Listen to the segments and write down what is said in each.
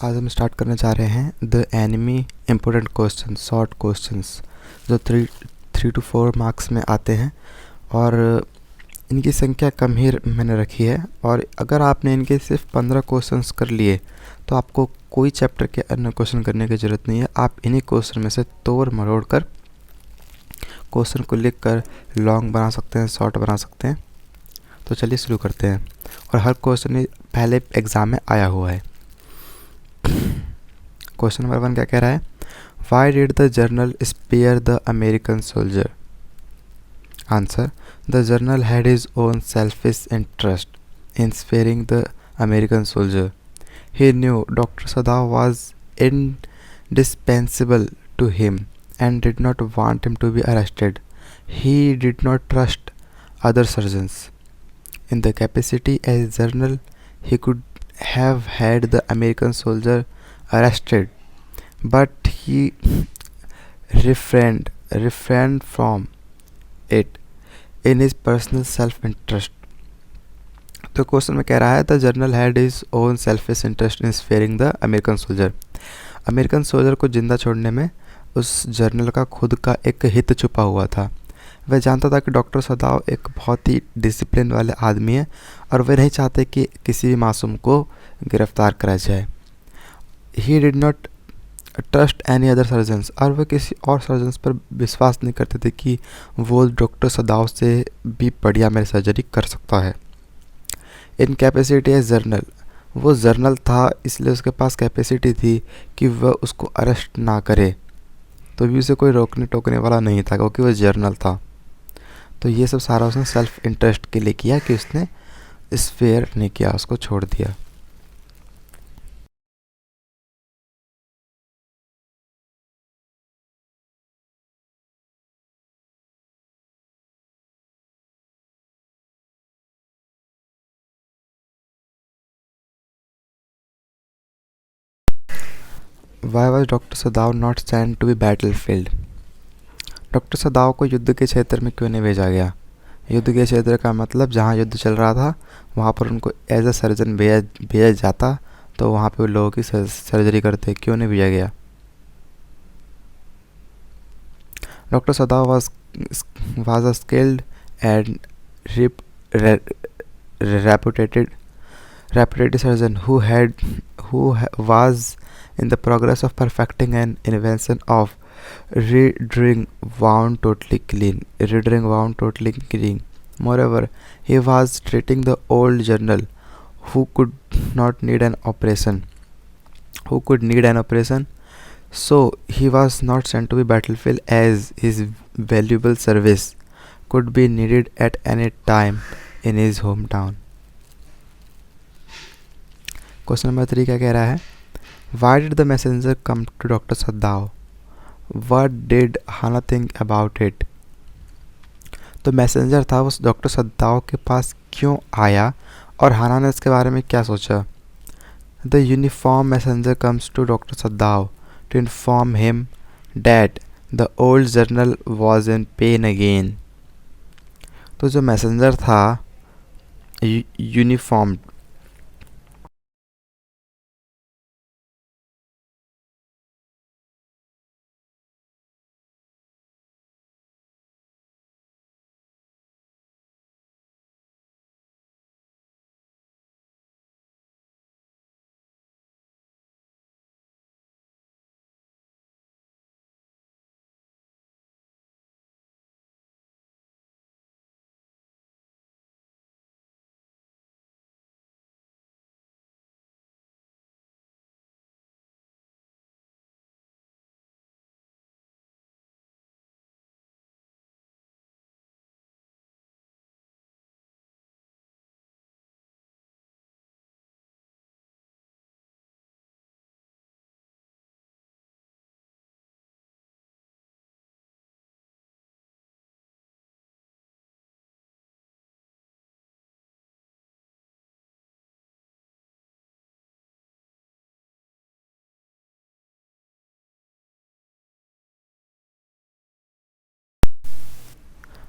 आज हम स्टार्ट करने जा रहे हैं the enemy important question, short questions जो 3 to 4 मार्क्स में आते हैं और इनकी संख्या कम ही मैंने रखी है। और अगर आपने इनके सिर्फ 15 क्वेश्चंस कर लिए तो आपको कोई चैप्टर के अन्य क्वेश्चन करने की ज़रूरत नहीं है। आप इन्हीं क्वेश्चन में से तोड़ मरोड़ कर क्वेश्चन को लिख कर लॉन्ग बना सकते हैं, शॉर्ट बना सकते हैं। तो चलिए शुरू करते हैं। और हर क्वेश्चन पहले एग्ज़ाम में आया हुआ है। क्वेश्चन नंबर 1 क्या कह रहा है? Why did the general spare the American soldier? Answer, the general had his own selfish interest in sparing the American soldier. He knew Dr. Sadao was indispensable to him and did not want him to be arrested. He did not trust other surgeons. In the capacity as journal, he could have had the American soldier arrested, but he refrained from it in his personal self-interest. तो question में कह रहा है the general had his own selfish interest in sparing the American soldier. American soldier को जिंदा छोड़ने में उस जर्नल का खुद का एक हित छुपा हुआ था. वह जानता था कि डॉक्टर सदाव एक बहुत ही डिसिप्लिन वाले आदमी है और वे नहीं चाहते कि किसी भी मासूम को गिरफ्तार करा जाए. He did not trust any other surgeons, और वह किसी और सर्जन्स पर विश्वास नहीं करते थे कि वो डॉक्टर सदाव से भी बढ़िया मेरी सर्जरी कर सकता है. इन कैपेसिटी एज जर्नल, वो जर्नल था इसलिए उसके पास कैपेसिटी थी कि वह उसको अरेस्ट ना करे, तो भी उसे कोई रोकने टोकने वाला नहीं था क्योंकि वह जर्नल था. तो ये सब सारा उसने सेल्फ इंटरेस्ट के लिए किया कि उसने स्पेयर नहीं किया, उसको छोड़ दिया. Why was doctor Sadao not sent to be battle field? Doctor Sadao को युद्ध के क्षेत्र में क्यों नहीं भेजा गया? युद्ध के क्षेत्र का मतलब जहाँ युद्ध चल रहा था वहाँ पर उनको एज अ सर्जन भेजा जाता, तो वहाँ पे लोगों की सर्जरी करते. क्यों नहीं भेजा गया? Doctor सदाव was a skilled and reputed surgeon who was in the progress of perfecting an invention of rendering wound totally clean. Moreover, he was treating the old journal who could need an operation. So he was not sent to the battlefield as his valuable service could be needed at any time in his hometown. Question number 3 क्या कह रहा है? Why did the messenger come to Dr. Sadao? What did Hana think about it? तो messenger था वो doctor सदाव के पास क्यों आया और हाना ने इसके बारे में क्या सोचा? The uniform messenger comes to doctor Sadao to inform him that the old general was in pain again. तो जो मैसेंजर था uniform,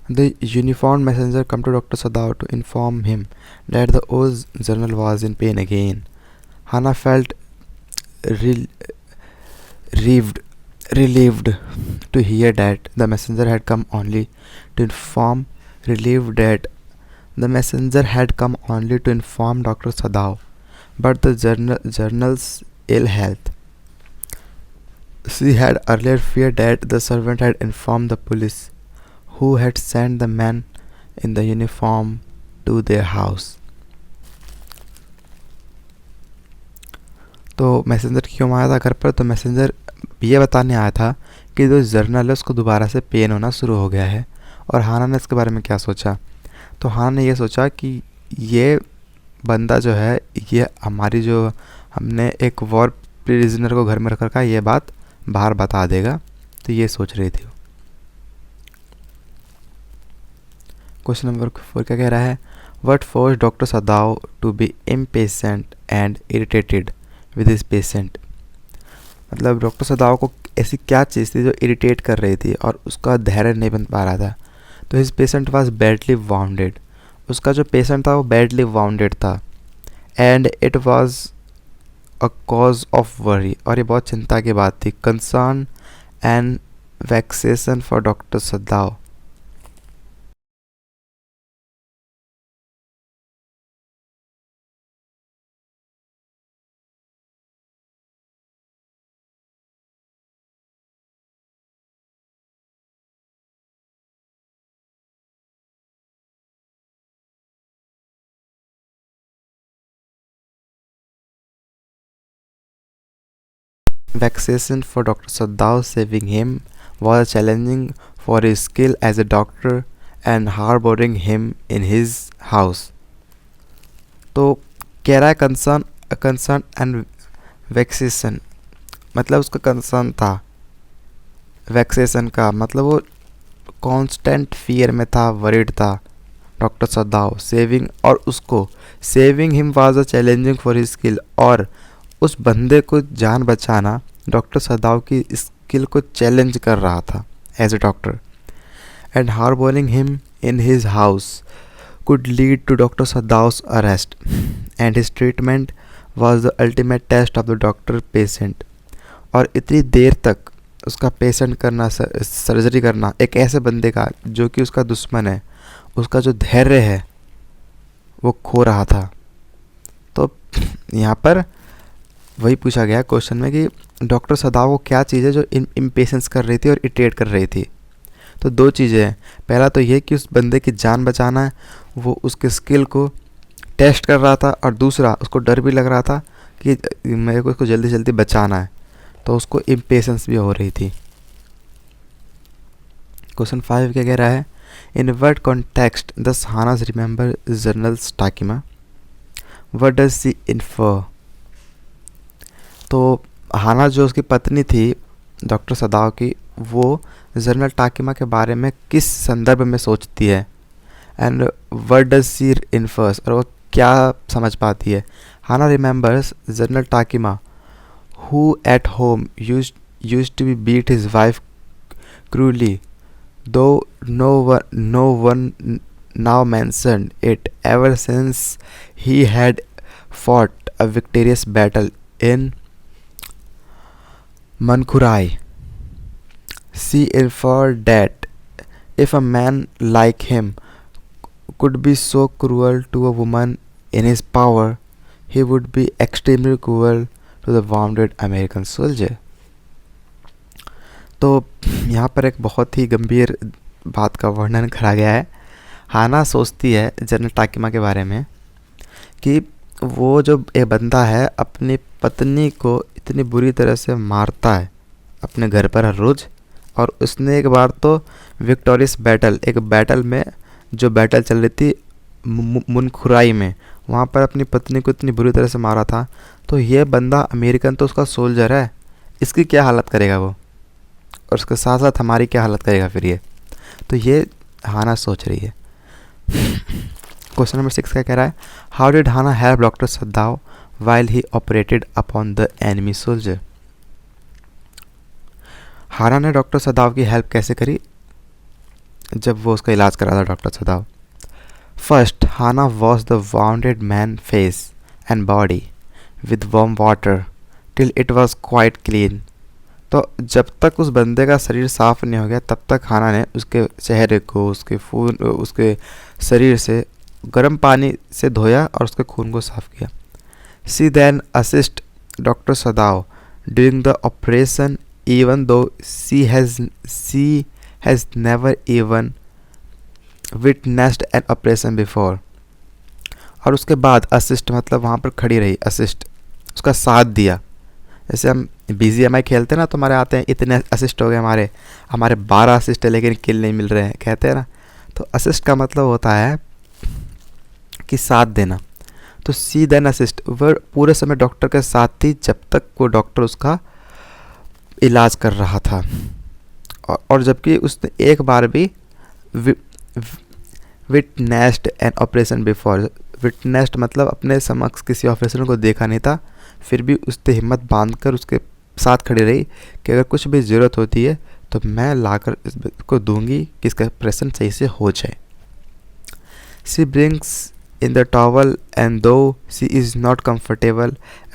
The uniformed messenger come to Dr. Sadao to inform him that the old journal was in pain again. Hannah felt re- relieved, relieved to hear that the messenger had come only to inform relieved that the messenger had come only to inform Dr. Sadao but the journal's ill health. She had earlier feared that the servant had informed the police, who had sent the man in the uniform to their house. तो messenger क्यों आया था घर पर? तो messenger ये बताने आया था कि जो जर्नल है उसको दोबारा से पेन होना शुरू हो गया है. और हाना ने इसके बारे में क्या सोचा? तो हाना ने ये सोचा कि ये बंदा जो है ये हमारी जो हमने एक वॉर प्रिजनर को घर में रख रखा है ये बात बाहर बता देगा. तो ये सोच रही थी. क्वेश्चन नंबर 4 क्या कह रहा है? What force doctor Sadao to be impatient and irritated with his patient? मतलब डॉक्टर सदाओ को ऐसी क्या चीज़ थी जो इरिटेट कर रही थी और उसका धैर्य नहीं बन पा रहा था? तो his patient was badly bounded. उसका जो पेशेंट था वो बैडली वाउंडेड था. And it was a cause of worry. और ये बहुत चिंता की बात थी. Concern and vexation for doctor Sadao. Vexation for Dr. Sadao saving him was challenging for his skill as a doctor and harboring him in his house. तो कह रहा है कंसर्न एंड वैक्सेशन. मतलब उसका कंसर्न था वैक्सेशन का. मतलब वो कांस्टेंट फियर में था, वरीड था डॉक्टर सदाओ. सेविंग और उसको saving him was a challenging for his skill. और उस बंदे को जान बचाना डॉक्टर सदाओ की स्किल को चैलेंज कर रहा था as a doctor. And harbouring him in his house could lead to Dr. Sadao's arrest, and his treatment was the ultimate test of the doctor patient. और इतनी देर तक उसका पेशेंट करना, सर्जरी करना एक ऐसे बंदे का जो कि उसका दुश्मन है, उसका जो धैर्य है वो खो रहा था. तो यहाँ पर वही पूछा गया क्वेश्चन में कि डॉक्टर सदाओ को क्या चीज़ है जो इम्पेशेंस कर रही थी और इरिटेट कर रही थी. तो दो चीज़ें हैं. पहला तो ये कि उस बंदे की जान बचाना है, वो उसके स्किल को टेस्ट कर रहा था. और दूसरा उसको डर भी लग रहा था कि मेरे को इसको जल्दी जल्दी बचाना है. तो उसको इम्पेशेंस भी हो रही थी. क्वेश्चन 5 क्या कह रहा है? In what context does Hana's remember General Takima? What does she infer? तो हाना जो उसकी पत्नी थी डॉक्टर सदाओ की, वो जनरल टाकिमा के बारे में किस संदर्भ में सोचती है? And what does she infers? और वो क्या समझ पाती है? Hana remembers General Takima who at home used to be beat his wife cruelly, though no one now mentioned it ever since he had fought a victorious battle in Mankurai. She inferred that if a man like him could be so cruel to a woman in his power, he would be extremely cruel to the wounded American soldier. तो यहाँ पर एक बहुत ही गंभीर बात का वर्णन करा गया है. हाना सोचती है जनरल टाकिमा के बारे में कि वो जो एक बंदा है अपनी पत्नी को इतनी बुरी तरह से मारता है अपने घर पर हर रोज़. और उसने एक बार तो विक्टोरियस बैटल, एक बैटल में जो बैटल चल रही थी मुनखुराई में, वहाँ पर अपनी पत्नी को इतनी बुरी तरह से मारा था. तो ये बंदा अमेरिकन तो उसका सोल्जर है, इसकी क्या हालत करेगा वो, और उसके साथ साथ हमारी क्या हालत करेगा फिर ये. तो ये हाना सोच रही है. क्वेश्चन नंबर 6 क्या कह रहा है? How did Hana help doctor Sadao while he operated upon the enemy soldier? Hana ने डॉक्टर सदाओ की हेल्प कैसे करी जब वो उसका इलाज करा था doctor Sadao? First, Hana wash the wounded man face and body with warm water till it was quite clean. तो जब तक उस बंदे का शरीर साफ़ नहीं हो गया तब तक खाना ने उसके चेहरे को, उसके खून, उसके शरीर से गर्म पानी से धोया और उसके खून को साफ़ किया. She then assist Dr. Sadao during the operation even though she has never even witnessed an operation before. और उसके बाद असिस्ट मतलब वहाँ पर खड़ी रही, असिस्ट उसका साथ दिया. जैसे हम BGMI खेलते हैं ना, तो हमारे आते हैं इतने असिस्ट हो गए, हमारे 12 असिस्ट है लेकिन किल नहीं मिल रहे हैं, कहते हैं ना. तो असिस्ट का मतलब होता है कि साथ देना. तो सी देन असिस्ट, वह पूरे समय डॉक्टर के साथ थी जब तक वो डॉक्टर उसका इलाज कर रहा था. और जबकि उसने एक बार भी witnessed an operation before. Witnessed मतलब अपने समक्ष किसी ऑपरेशन को देखा नहीं था, फिर भी उसने हिम्मत बांधकर उसके साथ खड़ी रही कि अगर कुछ भी ज़रूरत होती है तो मैं लाकर इसको दूंगी कि इसका ऑपरेशन सही से हो जाए. She brings in the towel and though she is not comfortable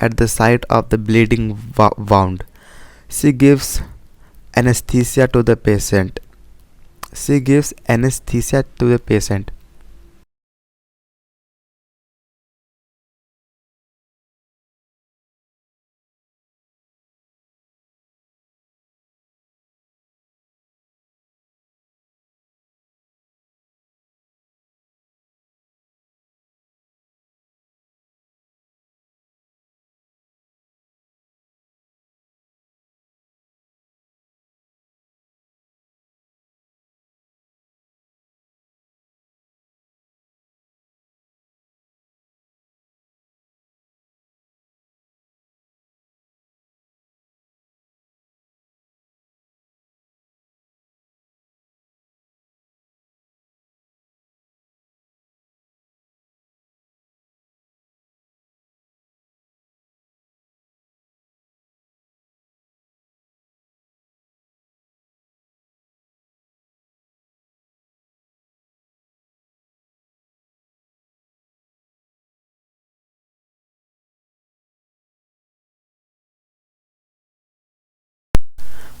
at the sight of the bleeding wound, she gives anesthesia to the patient. She gives anesthesia to the patient.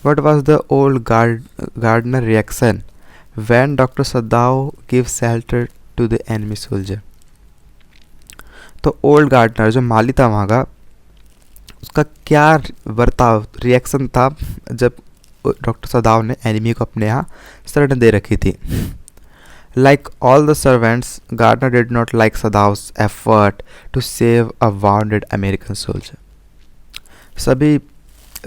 What was the old gardener reaction when Dr. Sadao gives shelter to the enemy soldier? तो old gardener जो माली था वहाँ का, उसका क्या बर्ताव, reaction था जब डॉक्टर सदाव ने एनिमी को अपने यहाँ शरण दे रखी थी. Like all the servants, Gardner did not like Sadav's effort to save a wounded American soldier. सभी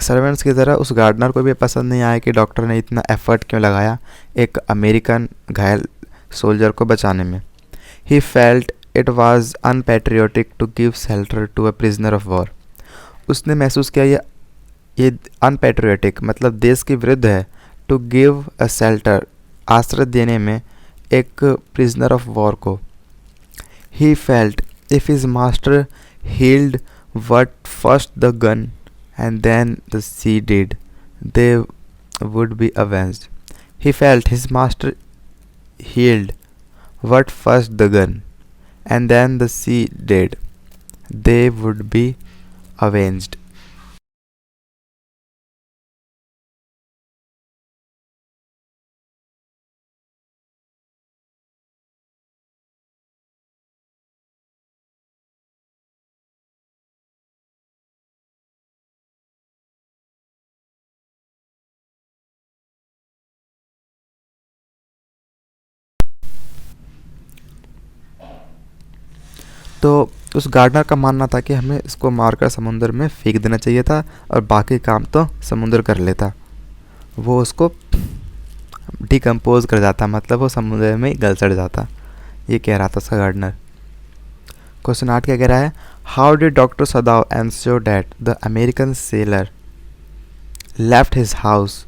सर्वेंट्स की तरह उस गार्डनर को भी पसंद नहीं आया कि डॉक्टर ने इतना एफर्ट क्यों लगाया एक अमेरिकन घायल सोल्जर को बचाने में. He felt it was unpatriotic to give shelter to a prisoner of war. उसने महसूस किया ये अनपैट्रियोटिक मतलब देश के विरुद्ध है. टू गिव अ शेल्टर आश्रय देने में एक प्रिजनर ऑफ वॉर को. He felt if his master healed what first the gun and then the sea did, they would be avenged. He felt his master healed what first the gun, and then the sea did, they would be avenged. तो उस gardener का मानना था कि हमें इसको मारकर समुद्र में फेंक देना चाहिए था और बाकी काम तो समुद्र कर लेता. वो उसको डिकम्पोज कर जाता, मतलब वो समुद्र में गल सड़ जाता. ये कह रहा था उसका गार्डनर. क्वेश्चन 8 क्या कह रहा है? How did doctor सदाव ensure that the American seller left his house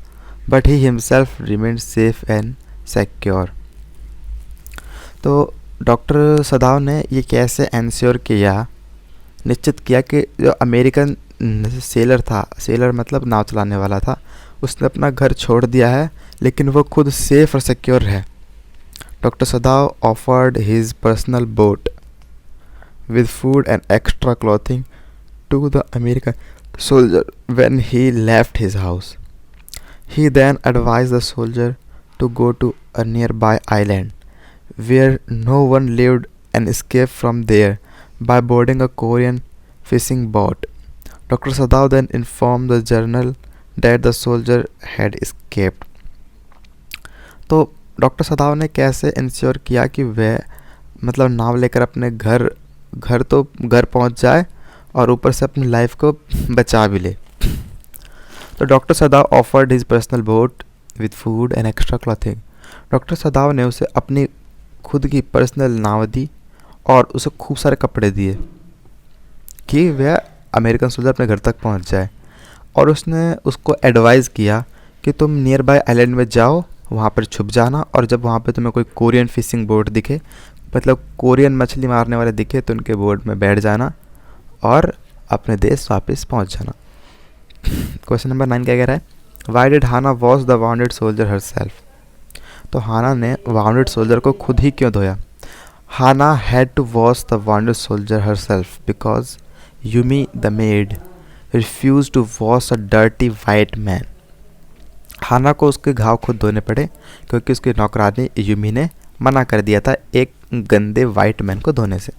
but he himself remained safe and secure. तो डॉक्टर सदाव ने ये कैसे एंश्योर किया, निश्चित किया कि जो अमेरिकन सेलर था, सेलर मतलब नाव चलाने वाला था, उसने अपना घर छोड़ दिया है लेकिन वो खुद सेफ और सिक्योर है. Doctor सदाव offered his personal boat with food and extra clothing to the American soldier when he left his house. He then advised the soldier to go to a nearby island where no one lived and escape from there by boarding a Korean fishing boat. Dr. Sadao then informed the general that the soldier had escaped. तो doctor सदाव ने कैसे ensure किया कि वह मतलब नाव लेकर अपने घर पहुंच जाए और ऊपर से अपनी लाइफ को बचा भी ले. तो doctor सदाव offered his personal boat with food and extra clothing. Doctor सदाव ने उसे अपनी खुद की पर्सनल नाव दी और उसे खूब सारे कपड़े दिए कि वह अमेरिकन सोल्जर अपने घर तक पहुंच जाए. और उसने उसको एडवाइज़ किया कि तुम नियर बाय आइलैंड में जाओ, वहाँ पर छुप जाना, और जब वहाँ पे तुम्हें कोई कोरियन फिशिंग बोट दिखे, मतलब कोरियन मछली मारने वाले दिखे, तो उनके बोट में बैठ जाना और अपने देश वापस पहुँच जाना. क्वेश्चन नंबर 9 क्या कह रहा है? Why did Hana wash the wounded soldier herself. तो हाना ने वाउंडेड सोल्जर को खुद ही क्यों धोया? Hana had to wash the wounded soldier herself because Yumi the maid refuse to wash a dirty white man. Hana को उसके घाव खुद धोने पड़े क्योंकि उसकी नौकरानी यूमी ने मना कर दिया था एक गंदे वाइट मैन को धोने से.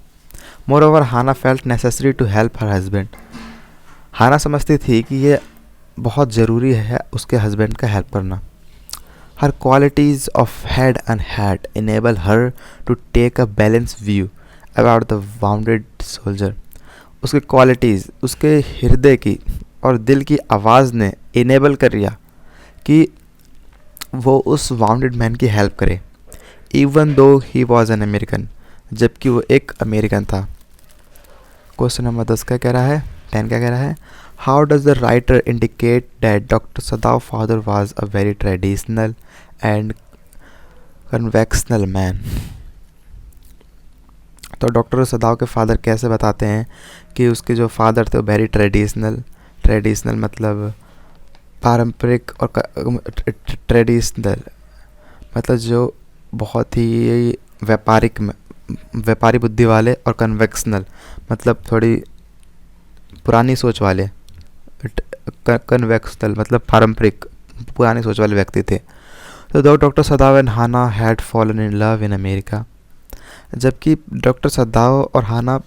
Moreover Hana felt necessary to help her husband. Hana समझती थी कि ये बहुत ज़रूरी है उसके हस्बैंड का हेल्प करना. Her qualities of head and heart enable her to take a balance view about the wounded soldier. उसकी क्वालिटीज़, उसके हृदय की और दिल की आवाज़ ने इनेबल कर दिया कि वो उस वाउंडेड मैन की हेल्प करे, even though he was an American, जबकि वो एक अमेरिकन था. क्वेश्चन नंबर 10 क्या कह रहा है? 10 क्या कह रहा है? How does the writer indicate that doctor सदाव father was a very traditional and convectional man. तो डॉक्टर सदाव के फादर कैसे बताते हैं कि उसके जो फादर थे वो वेरी ट्रेडिशनल मतलब पारंपरिक, और ट्रेडिशनल मतलब जो बहुत ही व्यापारी बुद्धि वाले, और कन्वेक्शनल मतलब थोड़ी पुरानी सोच वाले. कन्वेक्शनल मतलब पारंपरिक पुरानी सोच वाले व्यक्ति थे. तो दो doctor Sadao and Hana had fallen in love in America. जबकि डॉक्टर सदाव और हाना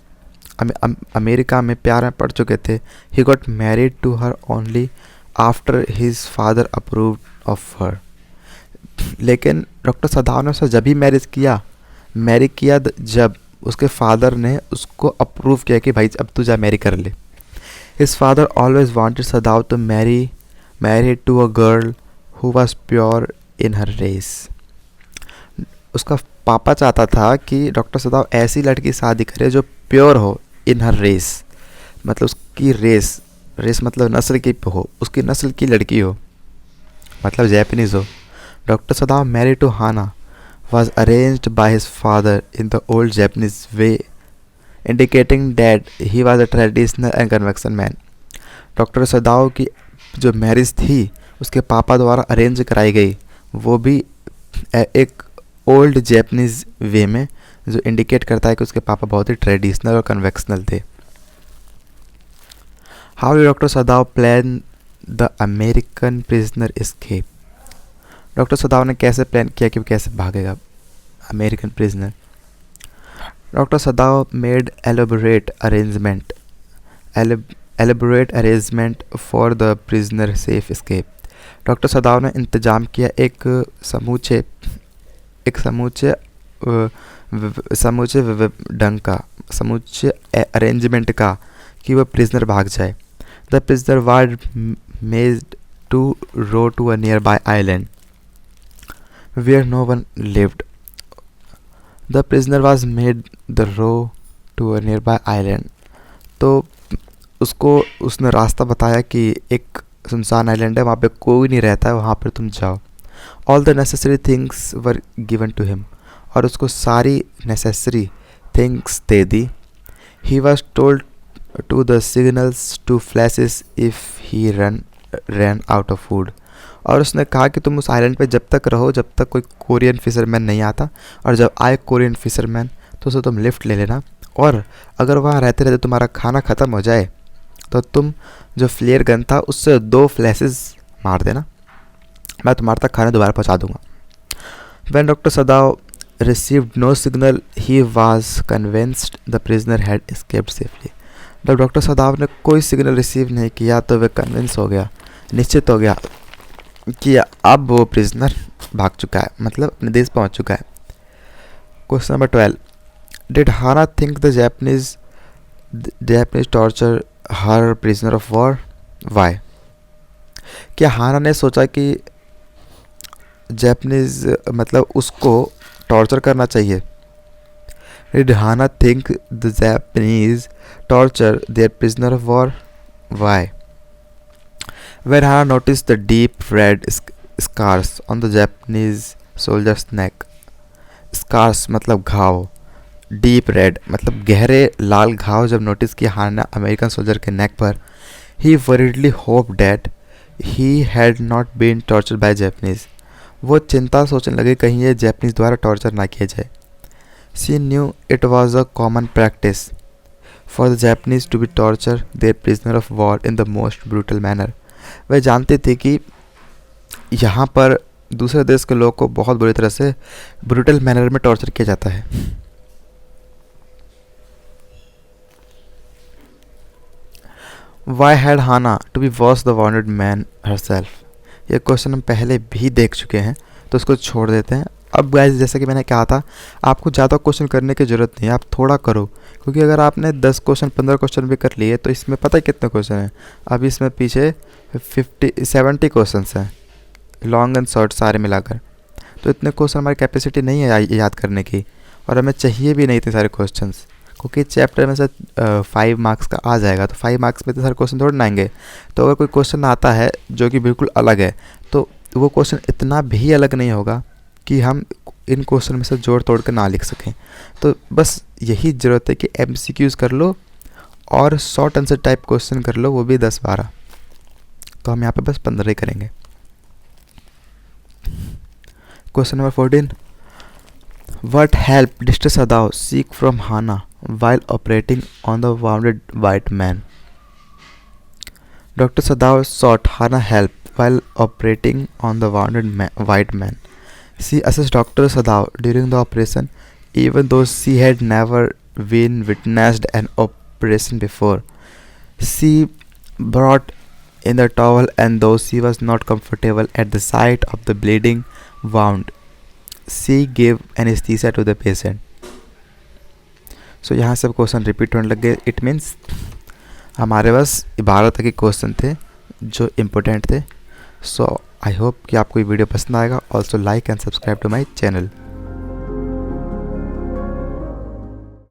अमेरिका में प्यार में पड़ चुके थे. He got married to her only after his father approved of her. लेकिन डॉक्टर सदाव ने उसे जब ही मैरी किया जब उसके फादर ने उसको अप्रूव किया कि भाई अब तू जा मैरी कर ले. His father always wanted Sadao to marry to a girl who was pure in her race. उसका पापा चाहता था कि डॉक्टर सदाव ऐसी लड़की शादी करे जो प्योर हो इन हर रेस, मतलब उसकी रेस मतलब नस्ल की हो, उसकी नस्ल की लड़की हो, मतलब जैपनीज़ हो. Doctor Sadao marry to Hana was arranged by his father in the old Japanese way, indicating that he was a traditional and convection man. Doctor सदाव की जो मैरिज थी उसके पापा द्वारा अरेंज कराई गई, वो भी एक ओल्ड जैपनीज़ वे में, जो इंडिकेट करता है कि उसके पापा बहुत ही ट्रेडिशनल और कन्वेक्शनल थे. How did doctor सदाव plan the American prisoner escape. Doctor सदाव ने कैसे प्लान किया कि वो कैसे भागेगा American prisoner. Doctor सदाव made elaborate arrangement for the prisoner safe escape. Doctor सदाव ने इंतजाम किया एक समूचे अरेंजमेंट का कि वह प्रिजनर भाग जाए. The prisoner was made to row to a nearby island where no one lived. The prisoner was made the row to a nearby island. तो उसने रास्ता बताया कि एक सुनसान आइलैंड है, वहाँ पे कोई नहीं रहता है, वहाँ पर तुम जाओ. All the necessary things were given to him. और उसको सारी necessary things they the. He was told to the signals to flashes if he ran out of food. और उसने कहा कि तुम उस आइलैंड पे जब तक रहो जब तक कोई कोरियन फिशरमैन नहीं आता, और जब आए कोरियन फिशरमैन तो उसे तुम लिफ्ट ले लेना, और अगर वहाँ रहते रहते तुम्हारा खाना ख़त्म हो जाए तो तुम जो फ्लेयर गन था उससे 2 फ्लैशेस मार देना, मैं तुम्हारे तक खाना दोबारा पहुंचा दूंगा। When Dr. Sadao received no signal, he was convinced the prisoner had escaped safely. जब डॉक्टर सदाव ने कोई सिग्नल रिसीव नहीं किया तो वह कन्विंस हो गया, निश्चित हो गया कि अब वो प्रिजनर भाग चुका है, मतलब अपने देश पहुंच चुका है। Question number 12, did Hana think the Japanese torture her prisoner of war? Why? क्या हाना ने सोचा कि जैपनीज मतलब उसको टॉर्चर करना चाहिए? Did Hana think the Japanese torture their prisoner of war? Why? When Hana noticed the deep red scars on the Japanese soldier's neck, scars मतलब घाव, डीप रेड मतलब गहरे लाल घाव जब नोटिस किया हाना अमेरिकन सोल्जर के नेक पर, he worriedly hope that he had not been tortured by Japanese. वो चिंता सोचने लगे कहीं ये जैपनीज द्वारा टॉर्चर ना किया जाए। She knew it was a common practice for the Japanese to be torture their prisoner of war in the most brutal manner. वह जानते थे कि यहाँ पर दूसरे देश के लोगों को बहुत बुरी तरह से ब्रूटल मैनर में टॉर्चर किया जाता है। Why had Hana to be was the wounded man herself? ये क्वेश्चन हम पहले भी देख चुके हैं तो उसको छोड़ देते हैं। अब गाइस जैसा कि मैंने कहा था, आपको ज़्यादा क्वेश्चन करने की ज़रूरत नहीं है, आप थोड़ा करो, क्योंकि अगर आपने 10 क्वेश्चन 15 क्वेश्चन भी कर लिए तो इसमें पता है कितने क्वेश्चन हैं। अभी इसमें पीछे 70 क्वेश्चन हैं, लॉन्ग एंड शॉर्ट सारे मिलाकर। तो इतने क्वेश्चन हमारी कैपेसिटी नहीं है याद करने की, और हमें चाहिए भी नहीं थे सारे क्वेश्चन, क्योंकि चैप्टर में से 5 मार्क्स का आ जाएगा, तो 5 मार्क्स में तो सारे क्वेश्चन थोड़ा ना आएंगे। तो अगर कोई क्वेश्चन आता है जो कि बिल्कुल अलग है तो वो क्वेश्चन इतना भी अलग नहीं होगा कि हम इन क्वेश्चन में से जोड़ तोड़ कर ना लिख सकें। तो बस यही ज़रूरत है कि MCQs कर लो और शॉर्ट आंसर टाइप क्वेश्चन कर लो, वो भी 10-12। तो हम यहाँ पे बस 15 ही करेंगे। Question number 14, What help did Mr. Sadao seek from Hana while operating on the wounded white man? Dr. Sadao sought Hana help while operating on the wounded white man. She assisted Dr. Sadao during the operation, even though she had never been witnessed an operation before. She brought in the towel, and though she was not comfortable at the sight of the bleeding wound, she gave anesthesia to the patient. So यहाँ सब question repeat होने लगे। It means हमारे पास 12 तक के question थे जो important थे। सो आई होप कि आपको ये वीडियो पसंद आएगा। Also like and subscribe to my channel.